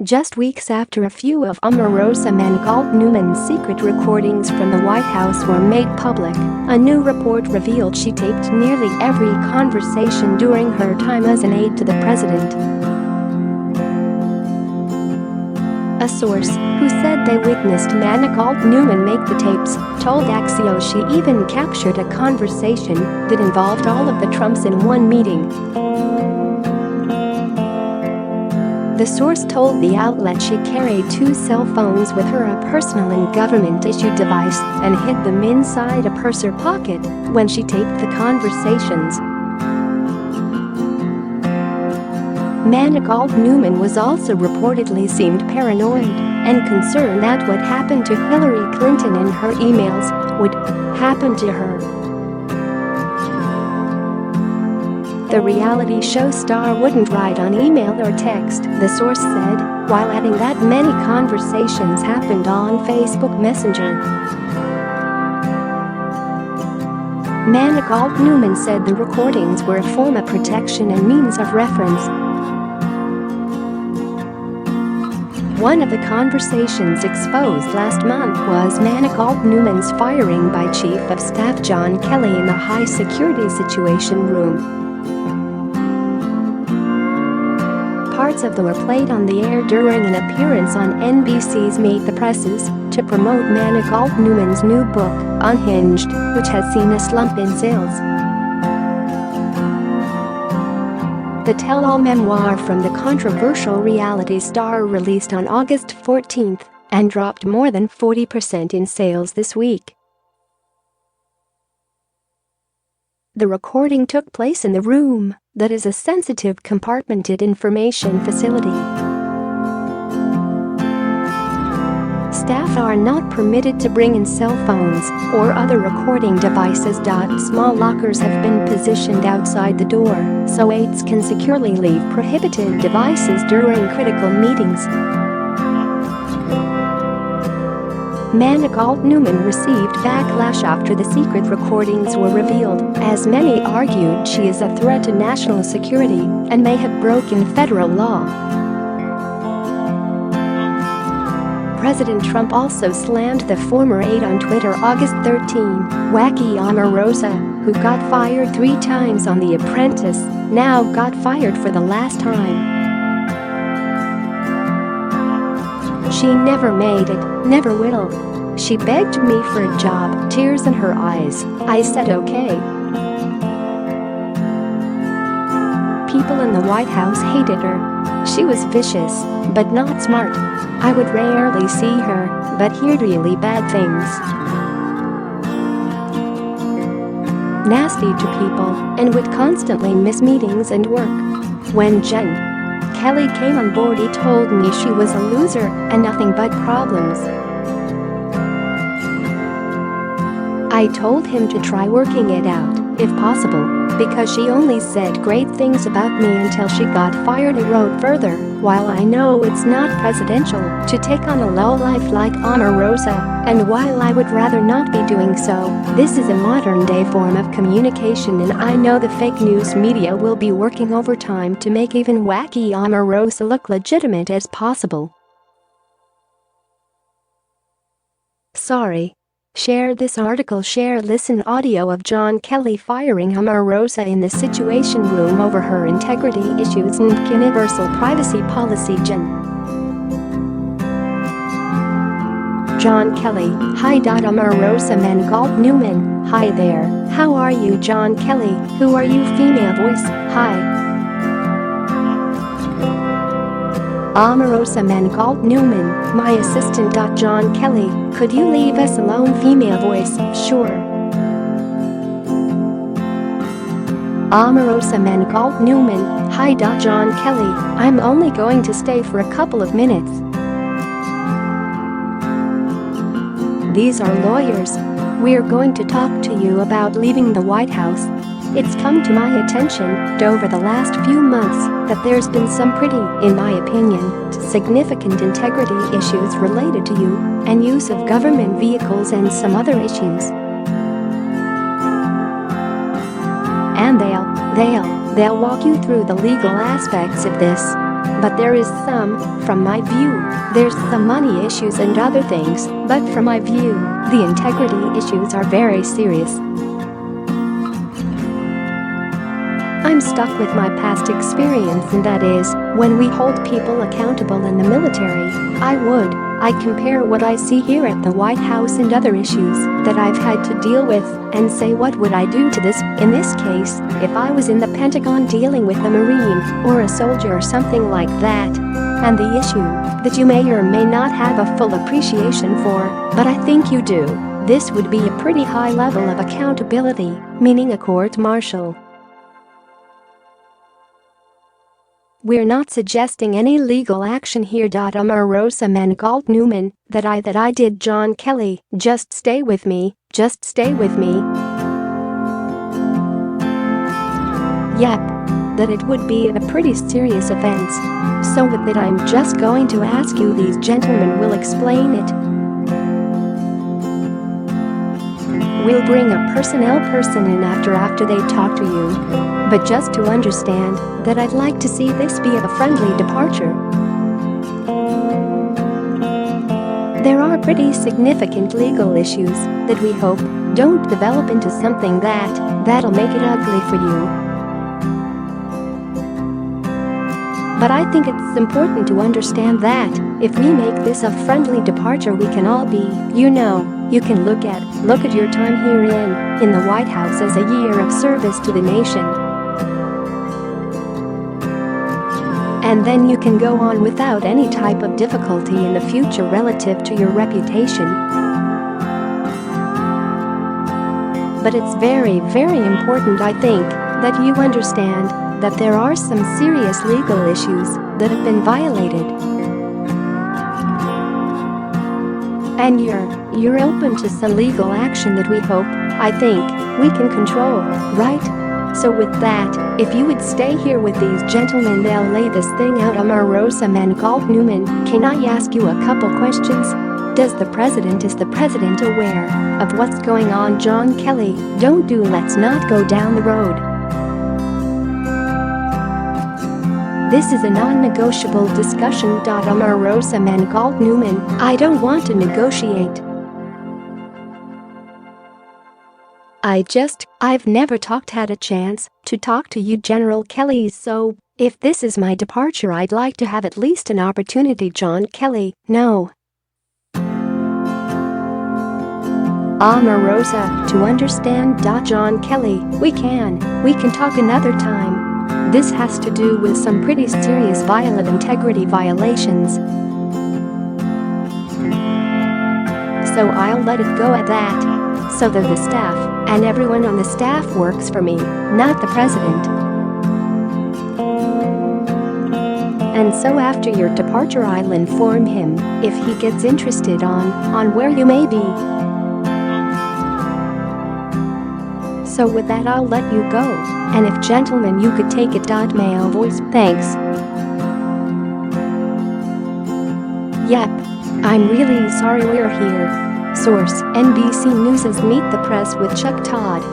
Just weeks after a few of Omarosa Newman's secret recordings from the White House were made public, a new report revealed she taped nearly every conversation during her time as an aide to the president. A source, who said they witnessed Newman make the tapes, told Axios she even captured a conversation that involved all of the Trumps in one meeting. The source told the outlet she carried 2 cell phones with her, a personal and government-issued device, and hid them inside a purse or pocket when she taped the conversations. Newman was also reportedly seemed paranoid and concerned that what happened to Hillary Clinton in her emails would happen to her. The reality show star wouldn't write on email or text, the source said, while adding that many conversations happened on Facebook Messenger. Newman said the recordings were a form of protection and means of reference. One of the conversations exposed last month was Newman's firing by Chief of Staff John Kelly in the high-security Situation Room. Parts of them were played on the air during an appearance on NBC's Meet the Presses to promote Newman's new book, Unhinged, which has seen a slump in sales. The tell-all memoir from the controversial reality star released on August 14th and dropped more than 40% in sales this week. The recording took place in the room that is a sensitive compartmented information facility. Staff are not permitted to bring in cell phones or other recording devices. Small lockers have been positioned outside the door so aides can securely leave prohibited devices during critical meetings. Newman received backlash after the secret recordings were revealed, as many argued she is a threat to national security and may have broken federal law. President Trump also slammed the former aide on Twitter August 13, wacky Omarosa, who got fired 3 times on The Apprentice, now got fired for the last time. She never made it, never will. She begged me for a job, tears in her eyes. I said okay. People in the White House hated her. She was vicious, but not smart. I would rarely see her, but heard really bad things. Nasty to people, and would constantly miss meetings and work. When Jen Kelly came on board, he told me she was a loser and nothing but problems. I told him to try working it out, if possible, because she only said great things about me until she got fired. He wrote further, while I know it's not presidential to take on a lowlife like Omarosa, and while I would rather not be doing so, this is a modern-day form of communication and I know the fake news media will be working overtime to make even wacky Omarosa look legitimate as possible. Sorry. Share this article. Share listen audio of John Kelly firing Omarosa in the Situation Room over her integrity issues and universal privacy policy. John Kelly, hi. Omarosa Newman, hi there, how are you? John Kelly, who are you? Female voice, hi. Omarosa Newman, my assistant. John Kelly, could you leave us alone? Female voice, sure. Omarosa Newman, hi. John Kelly, I'm only going to stay for a couple of minutes. These are lawyers. We're going to talk to you about leaving the White House. It's come to my attention over the last few months that there's been some pretty, in my opinion, significant integrity issues related to you and use of government vehicles and some other issues. And they'll walk you through the legal aspects of this. but there is some, from my view. There's some money issues and other things, but from my view, the integrity issues are very serious. I'm stuck with my past experience, and that is, when we hold people accountable in the military, I compare what I see here at the White House and other issues that I've had to deal with and say, what would I do to this? In this case, if I was in the Pentagon dealing with a Marine or a soldier or something like that. And the issue that you may or may not have a full appreciation for, but I think you do, this would be a pretty high level of accountability, meaning a court-martial. We're not suggesting any legal action here. Omarosa Mangault Newman, that I did John Kelly, just stay with me, just stay with me. Yep, that it would be a pretty serious offense. So with that, I'm just going to ask you, these gentlemen will explain it. We'll bring a personnel person in after they talk to you. But just to understand that I'd like to see this be a friendly departure. There are pretty significant legal issues that we hope don't develop into something that'll make it ugly for you. But I think it's important to understand that if we make this a friendly departure, we can all be, you can look at your time here in the White House as a year of service to the nation. And then you can go on without any type of difficulty in the future relative to your reputation. But it's very, very important, I think, that you understand that there are some serious legal issues that have been violated. And you're open to some legal action that we hope, I think, we can control, right? So with that, if you would stay here with these gentlemen, they'll lay this thing out. Omarosa Mangault Newman, can I ask you a couple questions? Is the president aware of what's going on? John Kelly, let's not go down the road. This is a non-negotiable discussion. Omarosa Mangault Newman, I don't want to negotiate. I've never had a chance to talk to you, General Kelly, so if this is my departure, I'd like to have at least an opportunity. John Kelly, no. Omarosa, to understand. John Kelly, we can talk another time. This has to do with some pretty serious integrity violations. So I'll let it go at that. So that the staff and everyone on the staff works for me, not the president. And so after your departure, I'll inform him if he gets interested on where you may be. So with that, I'll let you go. And if gentlemen, you could take it. Male voice, thanks. Yep, I'm really sorry we're here. Source: NBC News' Meet the Press with Chuck Todd.